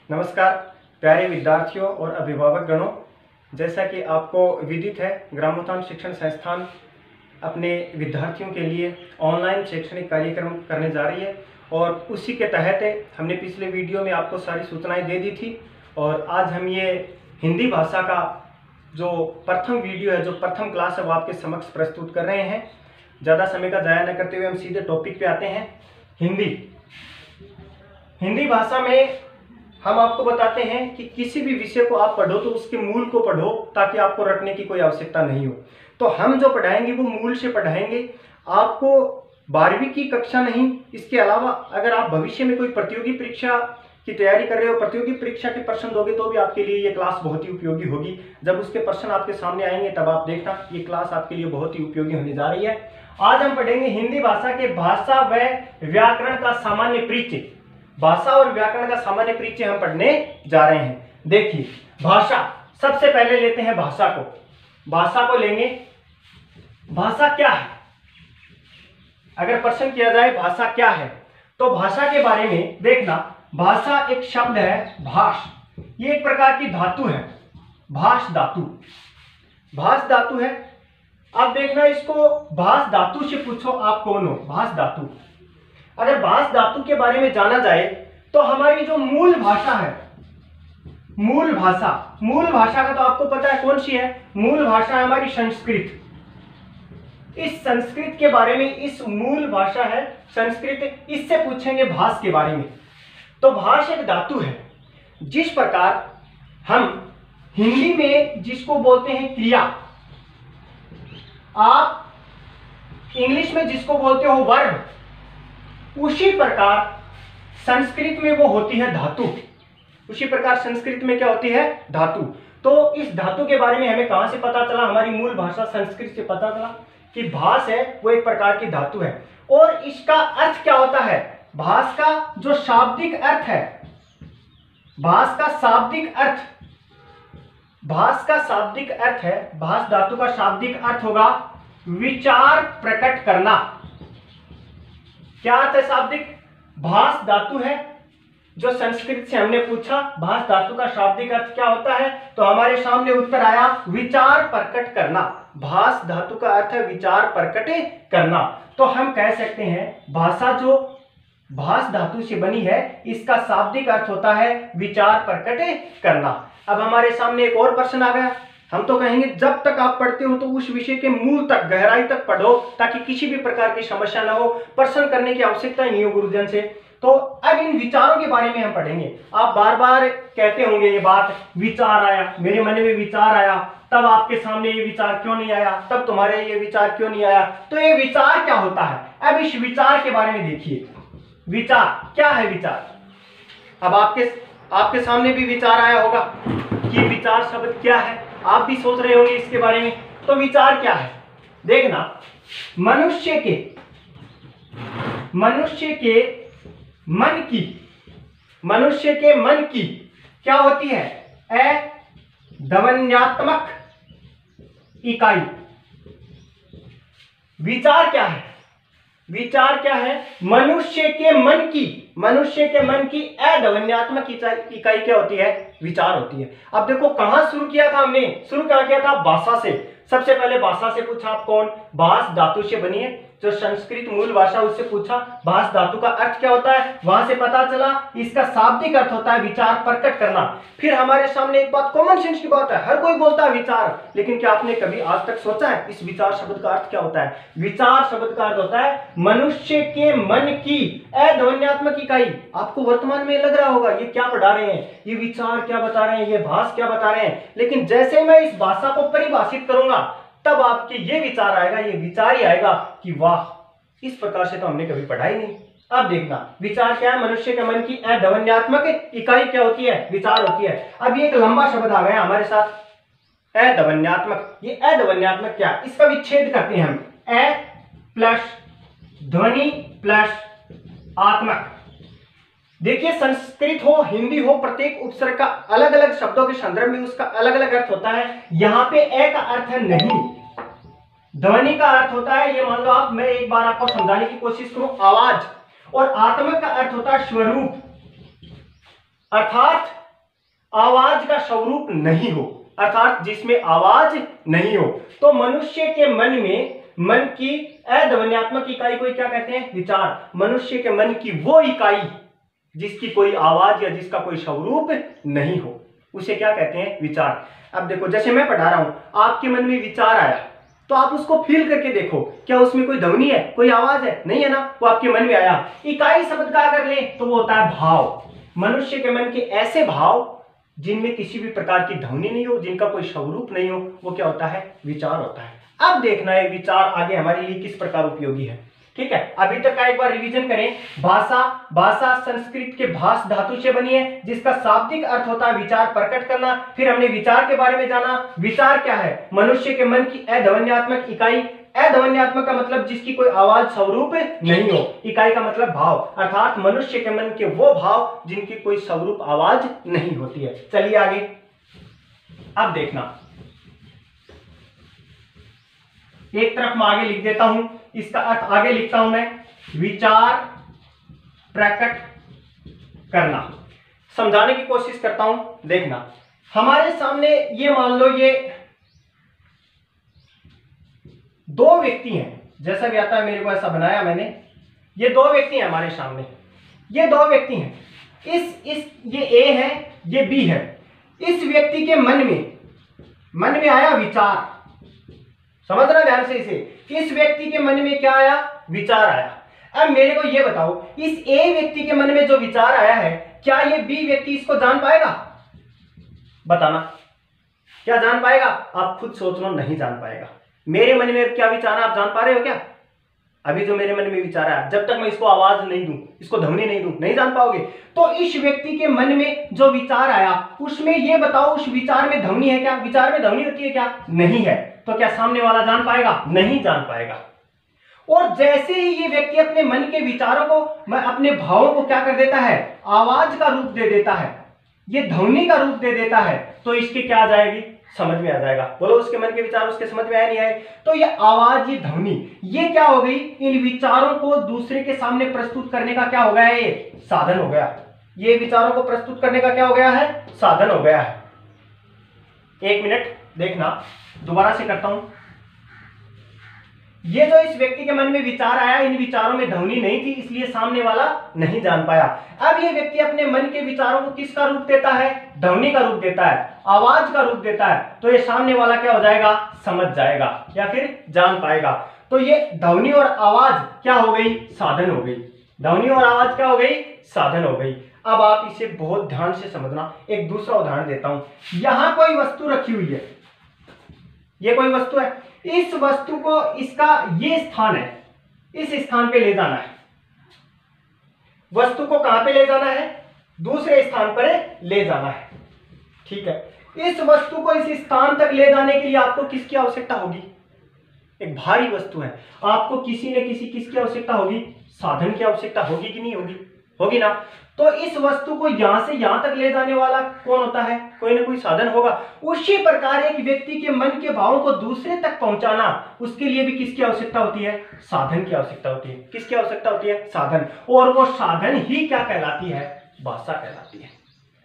नमस्कार प्यारे विद्यार्थियों और अभिभावक गणों, जैसा कि आपको विदित है, ग्रामोत्थान शिक्षण संस्थान अपने विद्यार्थियों के लिए ऑनलाइन शैक्षणिक कार्यक्रम करने जा रही है और उसी के तहत हमने पिछले वीडियो में आपको सारी सूचनाएं दे दी थी और आज हम ये हिंदी भाषा का जो प्रथम वीडियो है, जो प्रथम क्लास है, वो आपके समक्ष प्रस्तुत कर रहे हैं। ज़्यादा समय का ज़ाया न करते हुए हम सीधे टॉपिक पे आते हैं। हिंदी भाषा में हम आपको बताते हैं कि किसी भी विषय को आप पढ़ो तो उसके मूल को पढ़ो ताकि आपको रटने की कोई आवश्यकता नहीं हो। तो हम जो पढ़ाएंगे वो मूल से पढ़ाएंगे, आपको 12वीं की कक्षा नहीं, इसके अलावा अगर आप भविष्य में कोई प्रतियोगी परीक्षा की तैयारी कर रहे हो, प्रतियोगी परीक्षा के प्रश्न दोगे तो भी आपके लिए ये क्लास बहुत ही उपयोगी होगी। जब उसके प्रश्न आपके सामने आएंगे तब आप देखना, ये क्लास आपके लिए बहुत ही उपयोगी होने जा रही है। आज हम पढ़ेंगे हिंदी भाषा के भाषा व व्याकरण का सामान्य परिचय। भाषा और व्याकरण का सामान्य परिचय हम पढ़ने जा रहे हैं। देखिए, भाषा, सबसे पहले लेते हैं भाषा को। भाषा को लेंगे, भाषा क्या है? अगर प्रश्न किया जाए भाषा क्या है तो भाषा के बारे में देखना, भाषा एक शब्द है भाष, ये एक प्रकार की धातु है, भाष धातु, भाष धातु है। अब देखना, इसको भाष धातु से पूछो आप कौन हो, भाष धातु। अगर भाष धातु के बारे में जाना जाए तो हमारी जो मूल भाषा है, मूल भाषा का तो आपको पता है कौन सी है? मूल भाषा है हमारी संस्कृत। इस संस्कृत के बारे में, इस मूल भाषा है संस्कृत, इससे पूछेंगे भाष के बारे में। तो भाष एक धातु है। जिस प्रकार हम हिंदी में जिसको बोलते हैं क्रिया, आप इंग्लिश में जिसको बोलते हो वर्ब, उसी प्रकार संस्कृत में वो होती है धातु। उसी प्रकार संस्कृत में क्या होती है? धातु। तो इस धातु के बारे में हमें कहां से पता चला? हमारी मूल भाषा संस्कृत से पता चला कि भाष है वो एक प्रकार की धातु है। और इसका अर्थ क्या होता है? भाष का जो शाब्दिक अर्थ है, भाष का शाब्दिक अर्थ, भाष का शाब्दिक अर्थ है, भाष धातु का शाब्दिक अर्थ होगा विचार प्रकट करना। क्या अर्थ है शाब्दिक? भाष धातु है, जो संस्कृत से हमने पूछा भाष धातु का शाब्दिक अर्थ क्या होता है, तो हमारे सामने उत्तर आया विचार प्रकट करना। भाष धातु का अर्थ है विचार प्रकट करना। तो हम कह सकते हैं भाषा जो भाष धातु से बनी है, इसका शाब्दिक अर्थ होता है विचार प्रकट करना। अब हमारे सामने एक और प्रश्न आ गया। हम तो कहेंगे जब तक आप पढ़ते हो तो उस विषय के मूल तक, गहराई तक पढ़ो ताकि किसी भी प्रकार की समस्या ना हो, प्रश्न करने की आवश्यकता ही नहीं हो गुरुजन से। तो अब इन विचारों के बारे में हम पढ़ेंगे। आप बार बार कहते होंगे ये बात, विचार आया, मेरे मन में विचार आया, तब आपके सामने ये विचार क्यों नहीं आया, तब तुम्हारे ये विचार क्यों नहीं आया। तो ये विचार क्या होता है? अब इस विचार के बारे में देखिए, विचार क्या है? विचार, अब आपके सामने भी विचार आया होगा कि विचार शब्द क्या है, आप भी सोच रहे होंगे इसके बारे में। तो विचार क्या है? देखना, मनुष्य के मन की क्या होती है? ध्वन्यात्मक इकाई। विचार क्या है? विचार क्या है? मनुष्य के मन की अध्वन्यात्मक इकाई क्या होती है? विचार होती है। अब देखो कहां शुरू किया था हमने? शुरू क्या किया था? भाषा से। सबसे पहले भाषा से पूछा, आप कौन? भाष धातु से बनी है, जो संस्कृत मूल भाषा, उससे पूछा भाष धातु का अर्थ क्या होता है, वहां से पता चला इसका शाब्दिक अर्थ होता है विचार प्रकट करना। फिर हमारे सामने एक बात, कॉमन सेंस की बात है, हर कोई बोलता है विचार, लेकिन क्या आपने कभी आज तक सोचा है इस विचार शब्द का अर्थ क्या होता है? विचार शब्द का अर्थ होता है मनुष्य के मन की अध्वन्यात्मक इकाई। आपको वर्तमान में लग रहा होगा ये क्या पढ़ा रहे हैं, ये विचार क्या बता रहे हैं, ये भाष क्या बता रहे हैं, लेकिन जैसे मैं इस भाषा को परिभाषित करूंगा तब आपके ये विचार आएगा, ये विचार ही आएगा कि वाह, इस प्रकार से तो हमने कभी पढ़ा ही नहीं। अब देखना, विचार क्या है? मनुष्य के मन की अध्वन्यात्मक इकाई क्या होती है? विचार होती है। अब ये एक लंबा शब्द आ गया हमारे साथ, अध्वन्यात्मक। ये अध्वन्यात्मक क्या है? इसका विच्छेद करते हैं हम, अ प्लस ध्वनि प्लस आत्मक। देखिए, संस्कृत हो हिंदी हो, प्रत्येक उपसर्ग का अलग अलग शब्दों के संदर्भ में उसका अलग अलग अर्थ होता है। यहां पे ए का अर्थ है नहीं, ध्वनि का अर्थ होता है, ये मान लो आप, मैं एक बार आपको समझाने की कोशिश करूं, आवाज। और आत्मक का अर्थ होता है स्वरूप, अर्थात आवाज का स्वरूप नहीं हो, अर्थात जिसमें आवाज नहीं हो। तो मनुष्य के मन की अध्वन्यात्मक इकाई को क्या कहते हैं? विचार। मनुष्य के मन की वो इकाई जिसकी कोई आवाज या जिसका कोई स्वरूप नहीं हो, उसे क्या कहते हैं? विचार। अब देखो, जैसे मैं पढ़ा रहा हूं, आपके मन में विचार आया तो आप उसको फील करके देखो, क्या उसमें कोई ध्वनि है, कोई आवाज है? नहीं है ना, वो आपके मन में आया। इकाई शब्द का अगर ले तो वो होता है भाव। मनुष्य के मन के ऐसे भाव जिनमें किसी भी प्रकार की ध्वनि नहीं हो, जिनका कोई स्वरूप नहीं हो, वो क्या होता है? विचार होता है। अब देखना है विचार आगे हमारे लिए किस प्रकार उपयोगी है। ठीक है, अभी तक का एक बार रिवीजन करें। भाषा संस्कृत के भाष धातु से बनी है, जिसका शाब्दिक अर्थ होता है विचार प्रकट करना। फिर हमने विचार के बारे में जाना। विचार क्या है? मनुष्य के मन की अध्वन्यात्मक इकाई। अध्वन्यात्मक का मतलब जिसकी कोई आवाज स्वरूप नहीं हो, इकाई का मतलब भाव, अर्थात मनुष्य के मन के वो भाव जिनकी कोई स्वरूप आवाज नहीं होती है। चलिए आगे, अब देखना, एक तरफ मैं आगे लिख देता हूं, इसका अर्थ आगे लिखता हूं मैं। विचार प्रकट करना, समझाने की कोशिश करता हूं। देखना, हमारे सामने ये मान लो ये दो व्यक्ति हैं, जैसा भी आता है, मेरे को ऐसा बनाया मैंने। ये दो व्यक्ति हैं हमारे सामने, ये दो व्यक्ति हैं। ये ए है, ये बी है। इस व्यक्ति के मन में आया विचार। समझना ध्यान से इसे। इस व्यक्ति के मन में क्या आया? विचार आया। अब मेरे को ये बताओ, इस ए व्यक्ति के मन में जो विचार आया है, क्या ये बी व्यक्ति इसको जान पाएगा? बताना, क्या जान पाएगा? आप खुद सोच लो, नहीं जान पाएगा। मेरे मन में क्या विचार है, आप जान पा रहे हो क्या? अभी जो मेरे मन में विचार आया, जब तक मैं इसको आवाज नहीं दूं, इसको ध्वनि नहीं दूं, नहीं जान पाओगे। तो इस व्यक्ति के मन में जो विचार आया, उसमें ये बताओ, उस विचार में ध्वनि है क्या? विचार में ध्वनि होती है क्या? नहीं है। तो क्या सामने वाला जान पाएगा? नहीं जान पाएगा। और जैसे ही ये व्यक्ति अपने मन के विचारों को, अपने भावों को क्या कर देता है? आवाज का रूप दे देता है, ये ध्वनि का रूप दे देता है, तो इसकी क्या आ जाएगी? समझ में आ जाएगा। बोलो, उसके मन के विचार उसके समझ में आए नहीं आए? तो ये आवाज, ये ध्वनि, ये क्या हो गई? इन विचारों को दूसरे के सामने प्रस्तुत करने का क्या हो गया? ये साधन हो गया। ये विचारों को प्रस्तुत करने का क्या हो गया है? साधन हो गया है। एक मिनट देखना, दोबारा से करता हूं। ये जो इस व्यक्ति के मन में विचार आया, इन विचारों में ध्वनि नहीं थी, इसलिए सामने वाला नहीं जान पाया। अब ये व्यक्ति अपने मन के विचारों को किसका रूप देता है? ध्वनि का रूप देता है, आवाज का रूप देता है। तो ये सामने वाला क्या हो जाएगा? समझ जाएगा या फिर जान पाएगा। तो ये ध्वनि और आवाज क्या हो गई? साधन हो गई। ध्वनि और आवाज क्या हो गई? साधन हो गई। अब आप इसे बहुत ध्यान से समझना। एक दूसरा उदाहरण देता हूं। यहां कोई वस्तु रखी हुई है, ये कोई वस्तु है। इस वस्तु को, इसका ये स्थान है, इस स्थान पे ले जाना है। वस्तु को कहां पे ले जाना है? दूसरे स्थान पर ले जाना है। ठीक है, इस वस्तु को इस स्थान तक ले जाने के लिए आपको किसकी आवश्यकता होगी? एक भारी वस्तु है, आपको किसी न किसकी आवश्यकता होगी? साधन की आवश्यकता होगी कि नहीं होगी? होगी ना। तो इस वस्तु को यहां से यहां तक ले जाने वाला कौन होता है? कोई ना कोई साधन होगा। उसी प्रकार एक व्यक्ति के मन के भावों को दूसरे तक पहुंचाना, उसके लिए भी किसकी आवश्यकता होती है? साधन की आवश्यकता होती है। किसकी आवश्यकता होती है? साधन। और वो साधन ही क्या कहलाती है? भाषा कहलाती है।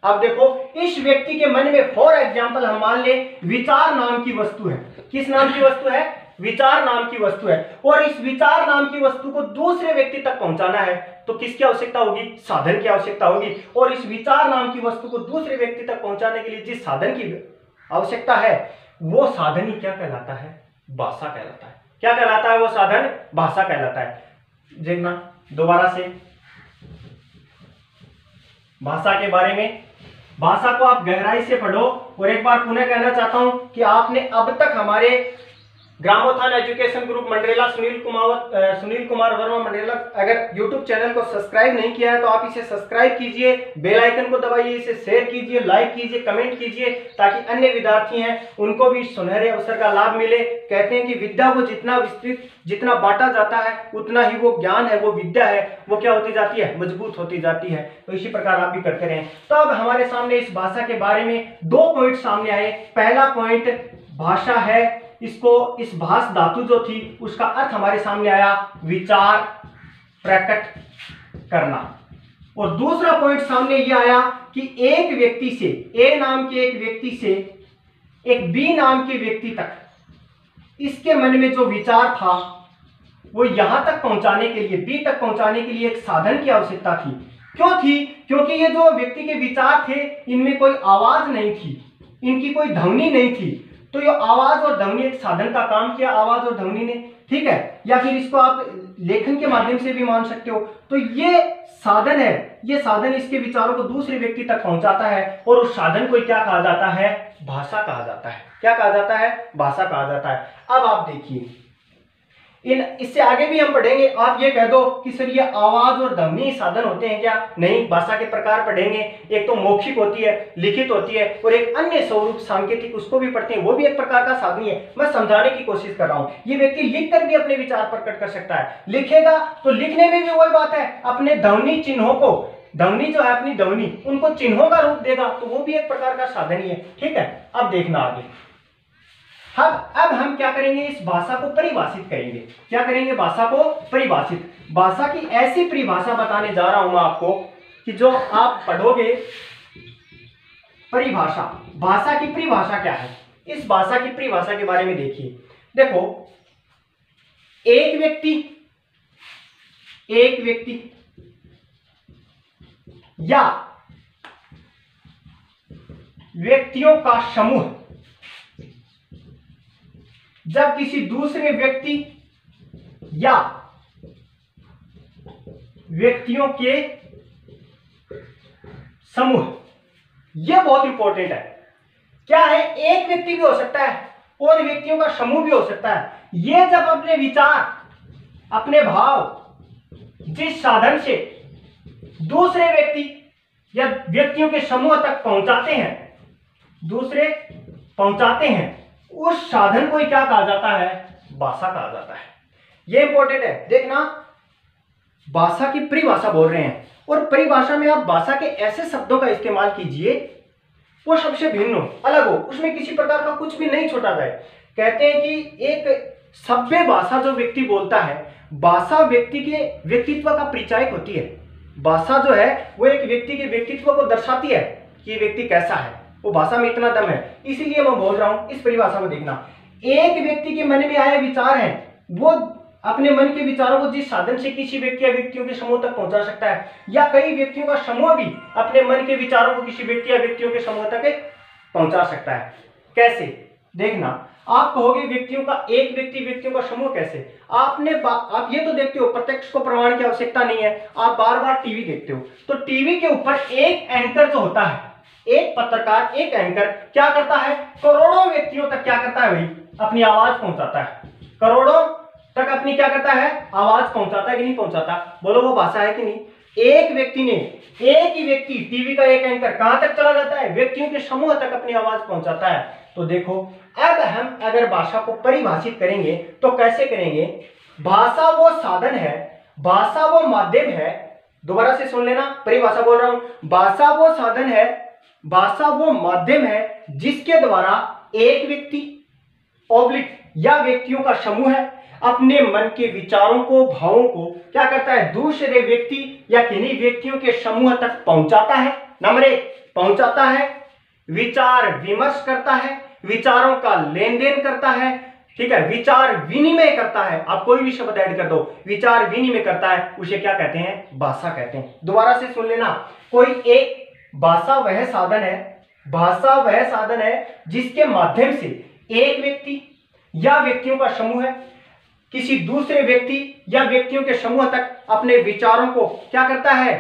अब देखो, इस व्यक्ति के मन में फॉर एग्जाम्पल हम मान ले विचार नाम की वस्तु है। किस नाम की वस्तु है? विचार नाम की वस्तु है। और इस विचार नाम की वस्तु को दूसरे व्यक्ति तक पहुंचाना है, तो किसकी आवश्यकता होगी? साधन की आवश्यकता होगी। और इस विचार नाम की वस्तु को दूसरे व्यक्ति तक पहुंचाने के लिए जिस साधन की आवश्यकता है, वो साधन ही क्या कहलाता है? भाषा कहलाता है। क्या कहलाता है वो साधन? भाषा कहलाता है। देखना दोबारा से भाषा के बारे में। भाषा को आप गहराई से पढ़ो। और एक बार पुनः कहना चाहता हूं कि आपने अब तक हमारे ग्रामोत्थान एजुकेशन ग्रुप मंडरेला सुनील कुमार वर्मा मंडरेला अगर YouTube चैनल को सब्सक्राइब नहीं किया है तो आप इसे सब्सक्राइब कीजिए, बेल आइकन को दबाइए, इसे शेयर कीजिए, लाइक कीजिए, कमेंट कीजिए, ताकि अन्य विद्यार्थी हैं उनको भी सुनहरे अवसर का लाभ मिले। कहते हैं कि विद्या को जितना विस्तृत, जितना बांटा जाता है, उतना ही वो ज्ञान है, वो विद्या है, वो क्या होती जाती है? मजबूत होती जाती है। तो इसी प्रकार आप भी करते रहें। तो अब हमारे सामने इस भाषा के बारे में 2 पॉइंट सामने आए। पहला पॉइंट भाषा है, इसको, इस भाष धातु जो थी उसका अर्थ हमारे सामने आया विचार प्रकट करना। और दूसरा पॉइंट सामने ये आया कि एक व्यक्ति से, ए नाम के एक व्यक्ति से एक बी नाम के व्यक्ति तक, इसके मन में जो विचार था वो यहां तक पहुंचाने के लिए, बी तक पहुंचाने के लिए एक साधन की आवश्यकता थी। क्यों थी? क्योंकि ये जो व्यक्ति के विचार थे इनमें कोई आवाज नहीं थी, इनकी कोई ध्वनि नहीं थी। तो ये आवाज और ध्वनि एक साधन का काम किया, आवाज और ध्वनि ने, ठीक है। या फिर इसको आप लेखन के माध्यम से भी मान सकते हो। तो ये साधन है, ये साधन इसके विचारों को दूसरे व्यक्ति तक पहुंचाता है और उस साधन को क्या कहा जाता है? भाषा कहा जाता है। क्या कहा जाता है? भाषा कहा जाता है। अब आप देखिए, इससे आगे भी हम पढ़ेंगे। आप ये कह दो कि सर ये आवाज और ध्वनि साधन होते हैं क्या? नहीं, भाषा के प्रकार पढ़ेंगे। एक तो मौखिक होती है, लिखित होती है, और एक अन्य स्वरूप सांकेतिक, उसको भी पढ़ते हैं, वो भी एक प्रकार का साधन है। मैं समझाने की कोशिश कर रहा हूं। ये व्यक्ति लिखकर भी अपने विचार प्रकट कर सकता है। लिखेगा तो लिखने में भी वही बात है, अपने ध्वनि चिन्हों को, ध्वनि जो है अपनी ध्वनि, उनको चिन्हों का रूप देगा, तो वो भी एक प्रकार का साधन ही है। ठीक है, अब देखना आगे। अब हम क्या करेंगे? इस भाषा को परिभाषित करेंगे। क्या करेंगे? भाषा को परिभाषित। भाषा की ऐसी परिभाषा बताने जा रहा हूं मैं आपको कि जो आप पढ़ोगे। परिभाषा, भाषा की परिभाषा क्या है? इस भाषा की परिभाषा के बारे में देखिए। देखो, एक व्यक्ति या व्यक्तियों का समूह जब किसी दूसरे व्यक्ति या व्यक्तियों के समूह, यह बहुत इंपॉर्टेंट है। क्या है? एक व्यक्ति भी हो सकता है और व्यक्तियों का समूह भी हो सकता है। ये जब अपने विचार, अपने भाव जिस साधन से दूसरे व्यक्ति या व्यक्तियों के समूह तक पहुंचाते हैं, उस साधन को क्या कहा जाता है? भाषा कहा जाता है। यह इंपॉर्टेंट है, देखना। भाषा की परिभाषा बोल रहे हैं, और परिभाषा में आप भाषा के ऐसे शब्दों का इस्तेमाल कीजिए वो सबसे भिन्न हो, अलग हो, उसमें किसी प्रकार का कुछ भी नहीं छोड़ा जाए। कहते हैं कि एक सभ्य भाषा जो व्यक्ति बोलता है, भाषा व्यक्ति के व्यक्तित्व का परिचायक होती है। भाषा जो है वो एक व्यक्ति के व्यक्तित्व को दर्शाती है कि व्यक्ति कैसा है, वो भाषा में इतना दम है। इसीलिए मैं बोल रहा हूं, इस परिभाषा को देखना। एक व्यक्ति के मन में आए विचार हैं, वो अपने मन के विचारों को जिस साधन से किसी व्यक्ति या व्यक्तियों के समूह तक पहुंचा सकता है, या कई व्यक्तियों का समूह भी अपने मन के विचारों को किसी व्यक्ति या व्यक्तियों के समूह तक पहुंचा सकता है। कैसे? देखना। आप कहोगे व्यक्तियों का, एक व्यक्ति व्यक्तियों का समूह कैसे? आप ये तो देखते हो, प्रत्यक्ष को प्रमाण की आवश्यकता नहीं है। आप बार बार टीवी देखते हो, तो टीवी के ऊपर एक एंकर जो होता है, एक पत्रकार, एक एंकर क्या करता है? करोड़ों व्यक्तियों तक क्या करता है भाई? अपनी आवाज पहुंचाता है। करोड़ों तक अपनी क्या करता है? आवाज पहुंचाता है कि नहीं पहुंचाता? बोलो, वो भाषा है कि नहीं? एक व्यक्ति ने, एक ही व्यक्ति, टीवी का एक एंकर कहां तक चला जाता है? व्यक्तियों के समूह तक अपनी आवाज पहुंचाता है। तो देखो, अब हम अगर भाषा को परिभाषित करेंगे तो कैसे करेंगे? भाषा वो साधन है, भाषा वो माध्यम है। दोबारा से सुन लेना, परिभाषा बोल रहा हूं। भाषा वो साधन है, भाषा वो माध्यम है जिसके द्वारा एक व्यक्ति ऑब्लिक या व्यक्तियों का समूह है अपने मन के विचारों को, भावों को क्या करता है? दूसरे व्यक्ति या किन्हीं व्यक्तियों के समूह तक पहुंचाता है। नंबर 1, पहुंचाता है, विचार विमर्श करता है, विचारों का लेन देन करता है, ठीक है, विचार विनिमय करता है। आप कोई भी शब्द ऐड कर दो, विचार विनिमय करता है, उसे क्या कहते हैं? भाषा कहते हैं। दोबारा से सुन लेना, कोई एक भाषा वह साधन है, भाषा वह साधन है जिसके माध्यम से एक व्यक्ति या व्यक्तियों का समूह है किसी दूसरे व्यक्ति या व्यक्तियों के समूह तक अपने विचारों को क्या करता है?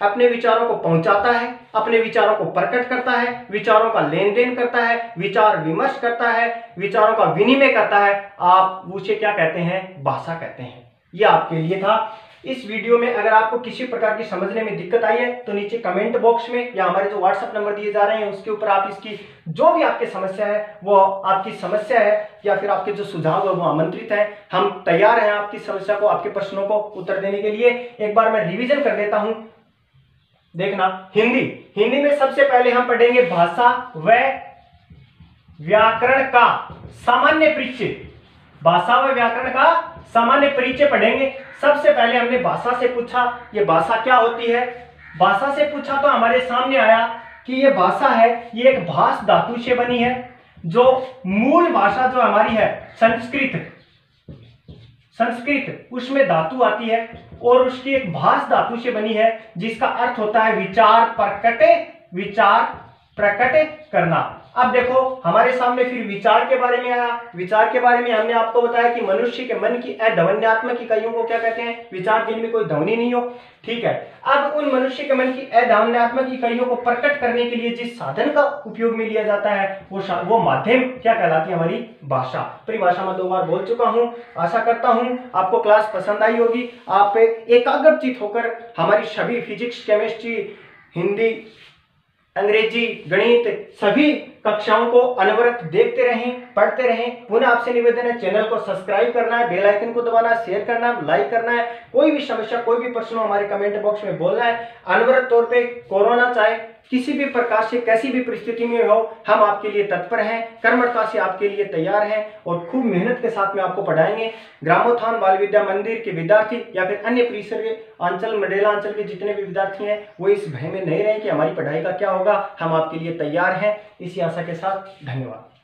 अपने विचारों को पहुंचाता है, अपने विचारों को प्रकट करता है, विचारों का लेन देन करता है, विचार विमर्श करता है, विचारों का विनिमय करता है। आप उसे क्या कहते हैं? भाषा कहते हैं। यह आपके लिए था। इस वीडियो में अगर आपको किसी प्रकार की समझने में दिक्कत आई है तो नीचे कमेंट बॉक्स में या हमारे जो व्हाट्सएप नंबर दिए जा रहे हैं उसके ऊपर आप इसकी जो भी आपकी समस्या है, वो आपकी समस्या है या फिर आपके जो सुझाव है वो आमंत्रित है। हम तैयार हैं आपकी समस्या को, आपके प्रश्नों को उत्तर देने के लिए। एक बार मैं रिवीजन कर देता हूं। देखना, हिंदी में सबसे पहले हम पढ़ेंगे भाषा व व्याकरण का सामान्य परिचय। भाषा व व्याकरण का सामान्य परिचय पढ़ेंगे। सबसे पहले हमने भाषा से पूछा, ये भाषा क्या होती है? भाषा से पूछा तो हमारे सामने आया कि ये भाषा है, ये एक भाष धातु से बनी है। जो मूल भाषा जो हमारी है संस्कृत, उसमें धातु आती है और उसकी एक भाष धातु से बनी है, जिसका अर्थ होता है विचार प्रकट करना। अब देखो हमारे सामने फिर विचार के बारे में आया। विचार के बारे में हमने आपको बताया कि मनुष्य के मन की अध्वन्यात्मक इकाइयों को क्या कहते हैं? विचार, जिनमें कोई ध्वनि नहीं हो। ठीक है, अब उन मनुष्य के मन की अध्वन्यात्मक इकाइयों को प्रकट करने के लिए जिस साधन का उपयोग में लिया जाता है वो माध्यम क्या कहलाती है? हमारी भाषा। परिभाषा में 2 बार बोल चुका हूं। आशा करता हूं आपको क्लास पसंद आई होगी। आप एकाग्रचित होकर हमारी सभी फिजिक्स, केमिस्ट्री, हिंदी, अंग्रेजी, गणित सभी कक्षाओं को अनवरत देखते रहें, पढ़ते रहें। पुनः आपसे निवेदन है, चैनल को सब्सक्राइब करना है, बेल आइकन को दबाना है, शेयर करना है, लाइक करना है। कोई भी समस्या, कोई भी प्रश्न हमारे कमेंट बॉक्स में बोलना है। अनवरत तौर पे कोरोना चाहे किसी भी प्रकार से कैसी भी परिस्थिति में हो, हम आपके लिए तत्पर हैं, कर्मठता से आपके लिए तैयार हैं और खूब मेहनत के साथ में आपको पढ़ाएंगे। ग्रामोत्थान बाल विद्या मंदिर के विद्यार्थी या फिर अन्य परिसर के अंचल, मंडेला अंचल के जितने भी विद्यार्थी हैं, वो इस भय में नहीं रहे कि हमारी पढ़ाई का क्या होगा। हम आपके लिए तैयार हैं। इसी आशा के साथ धन्यवाद।